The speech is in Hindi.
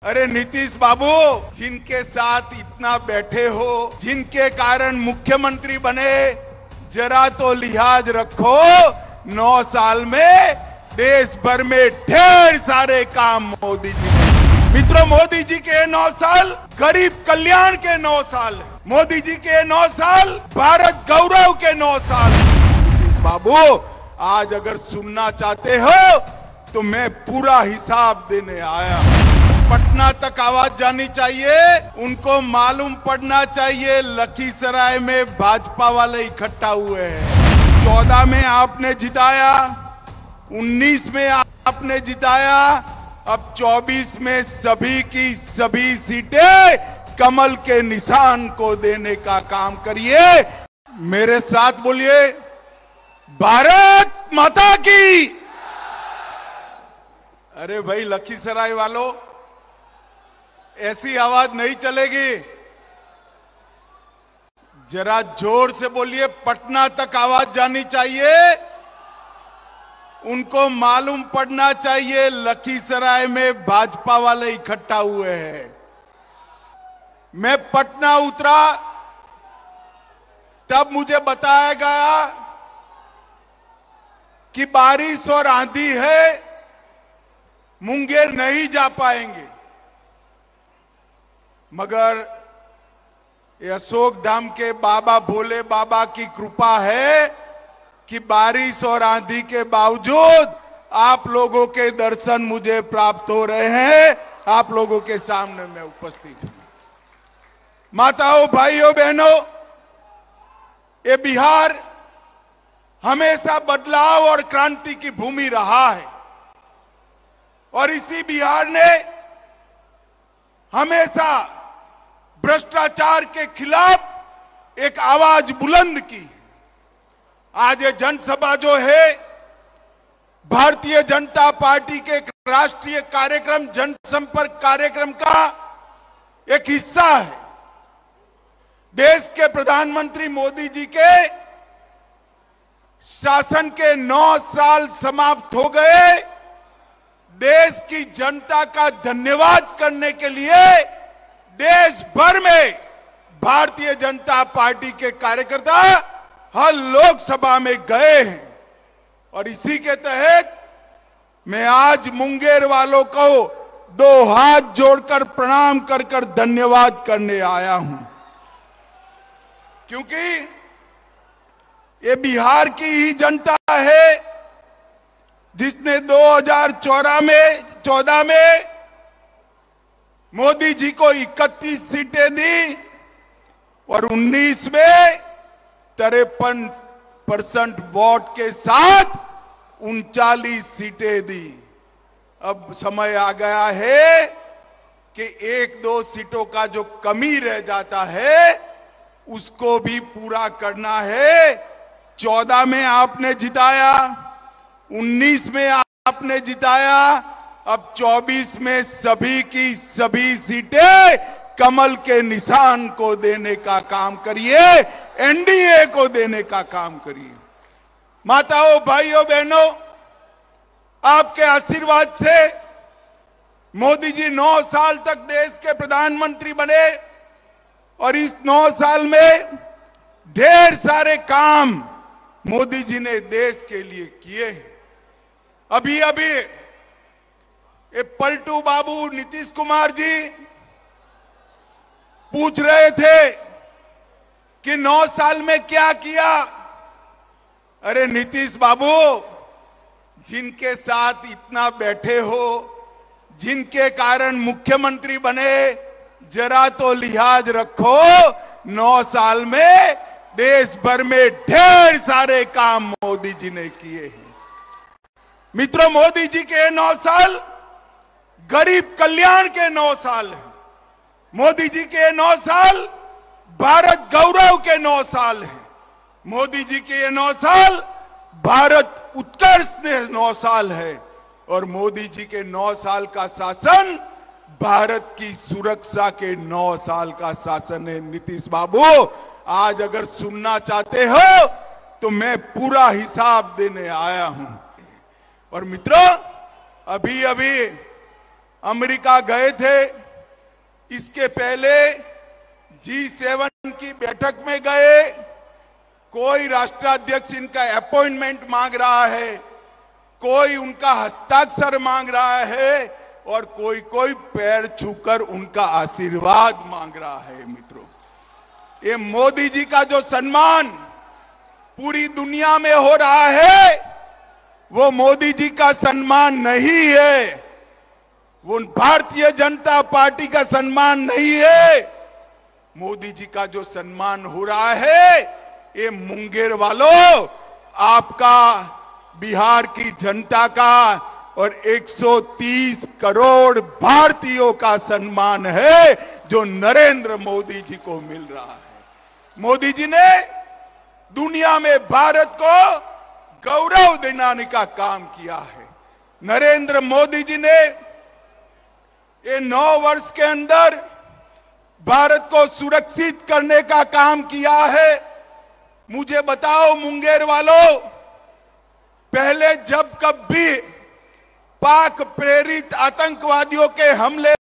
अरे नीतीश बाबू, जिनके साथ इतना बैठे हो, जिनके कारण मुख्यमंत्री बने, जरा तो लिहाज रखो। 9 साल में देश भर में ढेर सारे काम मोदी जी। मित्रों, मोदी जी के 9 साल गरीब कल्याण के 9 साल, मोदी जी के 9 साल भारत गौरव के 9 साल। नीतीश बाबू, आज अगर सुनना चाहते हो तो मैं पूरा हिसाब देने आया हूं। पटना तक आवाज जानी चाहिए, उनको मालूम पड़ना चाहिए लखीसराय में भाजपा वाले इकट्ठा हुए हैं। 14 में आपने जिताया, 19 में आपने जिताया, अब 24 में सभी की सभी सीटें कमल के निशान को देने का काम करिए। मेरे साथ बोलिए, भारत माता की। अरे भाई लखीसराय वालों, ऐसी आवाज नहीं चलेगी, जरा जोर से बोलिए। पटना तक आवाज जानी चाहिए, उनको मालूम पड़ना चाहिए लखीसराय में भाजपा वाले इकट्ठा हुए हैं। मैं पटना उतरा तब मुझे बताया गया कि बारिश और आंधी है, मुंगेर नहीं जा पाएंगे। मगर ये अशोक धाम के बाबा भोले बाबा की कृपा है कि बारिश और आंधी के बावजूद आप लोगों के दर्शन मुझे प्राप्त हो रहे हैं। आप लोगों के सामने मैं उपस्थित हूं। माताओं, भाइयों, बहनों, ये बिहार हमेशा बदलाव और क्रांति की भूमि रहा है और इसी बिहार ने हमेशा भ्रष्टाचार के खिलाफ एक आवाज बुलंद की। आज ये जनसभा जो है भारतीय जनता पार्टी के राष्ट्रीय कार्यक्रम जनसंपर्क कार्यक्रम का एक हिस्सा है। देश के प्रधानमंत्री मोदी जी के शासन के 9 साल समाप्त हो गए। देश की जनता का धन्यवाद करने के लिए देश भर में भारतीय जनता पार्टी के कार्यकर्ता हर लोकसभा में गए हैं और इसी के तहत मैं आज मुंगेर वालों को 2 हाथ जोड़कर प्रणाम कर धन्यवाद करने आया हूं, क्योंकि ये बिहार की ही जनता है जिसने 2014 में मोदी जी को 31 सीटें दी और 19 में 53% वोट के साथ 39 सीटें दी। अब समय आ गया है कि 1-2 सीटों का जो कमी रह जाता है उसको भी पूरा करना है। 14 में आपने जिताया, 19 में आपने जिताया, अब 24 में सभी की सभी सीटें कमल के निशान को देने का काम करिए, एनडीए को देने का काम करिए। माताओं, भाइयों, बहनों, आपके आशीर्वाद से मोदी जी 9 साल तक देश के प्रधानमंत्री बने और इस 9 साल में ढेर सारे काम मोदी जी ने देश के लिए किए हैं। अभी ये पलटू बाबू नीतीश कुमार जी पूछ रहे थे कि 9 साल में क्या किया। अरे नीतीश बाबू, जिनके साथ इतना बैठे हो, जिनके कारण मुख्यमंत्री बने, जरा तो लिहाज रखो। 9 साल में देश भर में ढेर सारे काम मोदी जी ने किए हैं। मित्रों, मोदी जी के 9 साल गरीब कल्याण के 9 साल है। मोदी जी के 9 साल भारत गौरव के 9 साल है। मोदी जी के 9 साल भारत उत्कर्ष के 9 साल है और मोदी जी के 9 साल का शासन भारत की सुरक्षा के 9 साल का शासन है। नीतीश बाबू, आज अगर सुनना चाहते हो तो मैं पूरा हिसाब देने आया हूं। और मित्रों, अभी अमेरिका गए थे, इसके पहले G7 की बैठक में गए, कोई राष्ट्राध्यक्ष इनका अपॉइंटमेंट मांग रहा है, कोई उनका हस्ताक्षर मांग रहा है और कोई पैर छूकर उनका आशीर्वाद मांग रहा है। मित्रों, ये मोदी जी का जो सम्मान पूरी दुनिया में हो रहा है, वो मोदी जी का सम्मान नहीं है, वो भारतीय जनता पार्टी का सम्मान नहीं है। मोदी जी का जो सम्मान हो रहा है, ये मुंगेर वालों, आपका, बिहार की जनता का और 130 करोड़ भारतीयों का सम्मान है, जो नरेंद्र मोदी जी को मिल रहा है। मोदी जी ने दुनिया में भारत को गौरव दिलाने का काम किया है। नरेंद्र मोदी जी ने ये 9 वर्ष के अंदर भारत को सुरक्षित करने का काम किया है। मुझे बताओ मुंगेर वालों, पहले जब कभी पाक प्रेरित आतंकवादियों के हमले